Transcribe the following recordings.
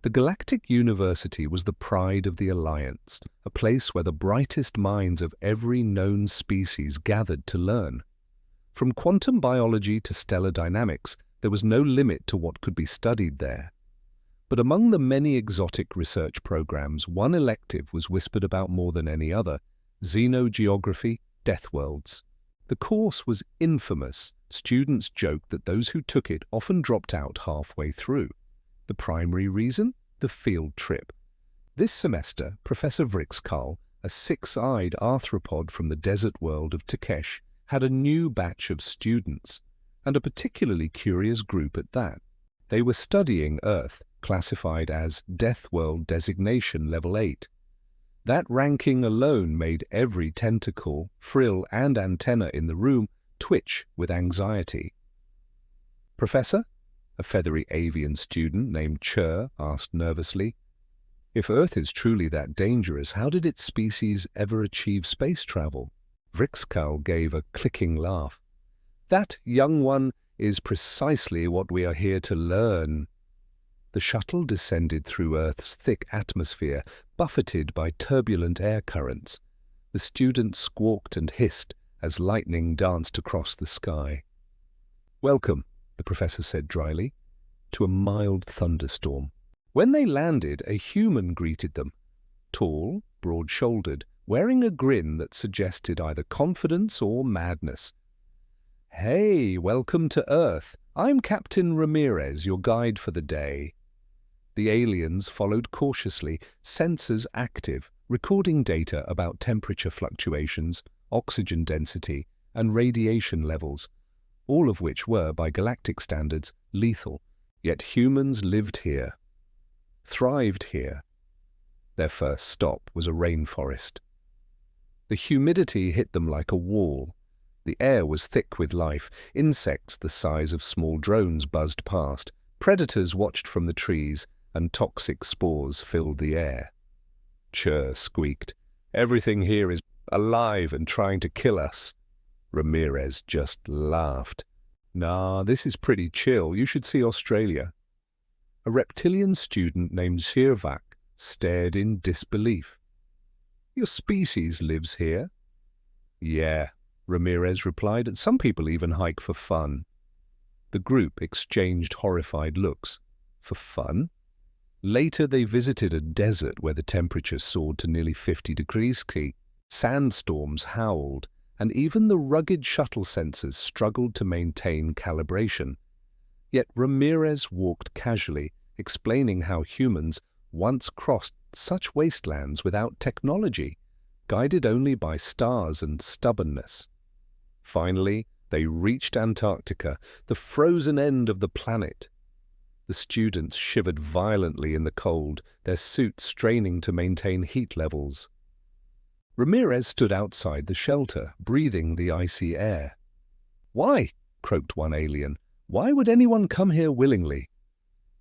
The Galactic University was the pride of the Alliance, a place where the brightest minds of every known species gathered to learn. From quantum biology to stellar dynamics, there was no limit to what could be studied there. But among the many exotic research programs, one elective was whispered about more than any other: xenogeography, Deathworlds. The course was infamous. Students joked that those who took it often dropped out halfway through. The primary reason? The field trip. This semester, Professor Vrixkal, a six-eyed arthropod from the desert world of Takesh, had a new batch of students, and a particularly curious group at that. They were studying Earth, classified as Deathworld Designation Level 8. That ranking alone made every tentacle, frill, and antenna in the room twitch with anxiety. "Professor?" a feathery avian student named Chur asked nervously. "If Earth is truly that dangerous, how did its species ever achieve space travel?" Vrixkal gave a clicking laugh. "That, young one, is precisely what we are here to learn." The shuttle descended through Earth's thick atmosphere, buffeted by turbulent air currents. The students squawked and hissed as lightning danced across the sky. "Welcome," the professor said dryly, "to a mild thunderstorm." When they landed, a human greeted them, tall, broad-shouldered, wearing a grin that suggested either confidence or madness. "Hey, welcome to Earth. I'm Captain Ramirez, your guide for the day." The aliens followed cautiously, sensors active, recording data about temperature fluctuations, oxygen density, and radiation levels, all of which were, by galactic standards, lethal. Yet humans lived here, thrived here. Their first stop was a rainforest. The humidity hit them like a wall. The air was thick with life. Insects the size of small drones buzzed past. Predators watched from the trees, and toxic spores filled the air. Chur squeaked, "Everything here is alive and trying to kill us." Ramirez just laughed. "Nah, this is pretty chill. You should see Australia." A reptilian student named Shirvak stared in disbelief. "Your species lives here?" "Yeah," Ramirez replied, "and some people even hike for fun." The group exchanged horrified looks. For fun? Later they visited a desert where the temperature soared to nearly 50 degrees C. Sandstorms howled, and even the rugged shuttle sensors struggled to maintain calibration. Yet Ramirez walked casually, explaining how humans once crossed such wastelands without technology, guided only by stars and stubbornness. Finally, they reached Antarctica, the frozen end of the planet. The students shivered violently in the cold, their suits straining to maintain heat levels. Ramirez stood outside the shelter, breathing the icy air. "Why?" croaked one alien. "Why would anyone come here willingly?"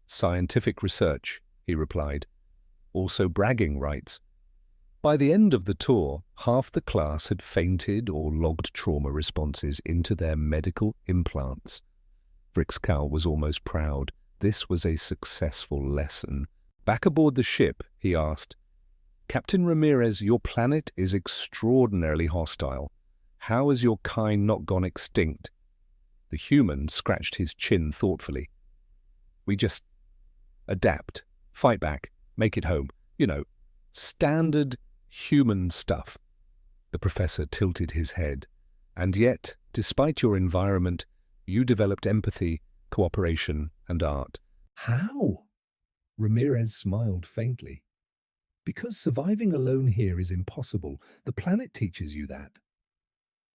"Scientific research," he replied. "Also bragging rights." By the end of the tour, half the class had fainted or logged trauma responses into their medical implants. Vrixkal was almost proud. This was a successful lesson. Back aboard the ship, he asked, "Captain Ramirez, your planet is extraordinarily hostile. How has your kind not gone extinct?" The human scratched his chin thoughtfully. "We just adapt, fight back, make it home. You know, standard human stuff." The professor tilted his head. "And yet, despite your environment, you developed empathy, cooperation, and art." "How?" Ramirez smiled faintly. "Because surviving alone here is impossible. The planet teaches you that."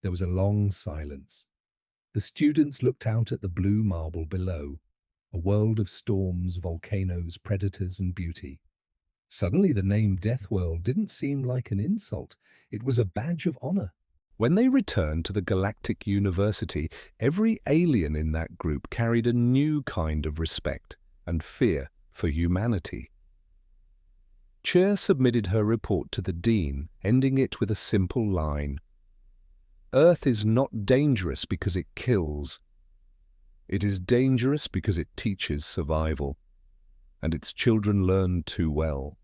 There was a long silence. The students looked out at the blue marble below, a world of storms, volcanoes, predators, and beauty. Suddenly the name Deathworld didn't seem like an insult. It was a badge of honor. When they returned to the Galactic University, every alien in that group carried a new kind of respect and fear for humanity. Chair submitted her report to the dean, ending it with a simple line: "Earth is not dangerous because it kills. It is dangerous because it teaches survival." and its children learn too well.